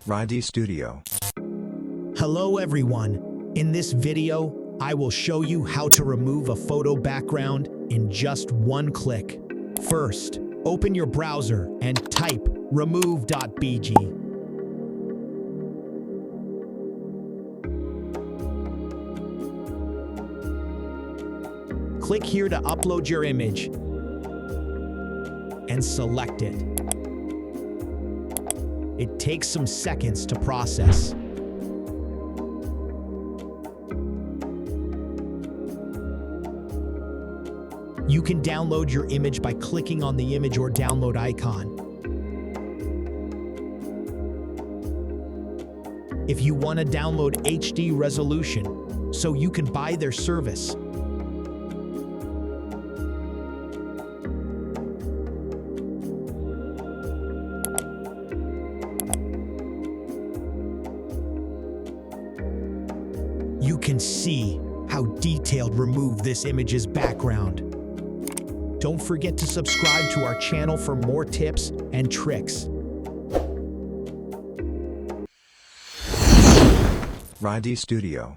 Adobe Studio. Hello everyone. In this video, I will show you how to remove a photo background in just one click. First, open your browser and type remove.bg. Click here to upload your image and select it. It takes some seconds to process. You can download your image by clicking on the image or download icon. If you want to download HD resolution, so you can buy their service. You can see how detailed remove this image's background. Don't forget to subscribe to our channel for more tips and tricks. Adobe Studio.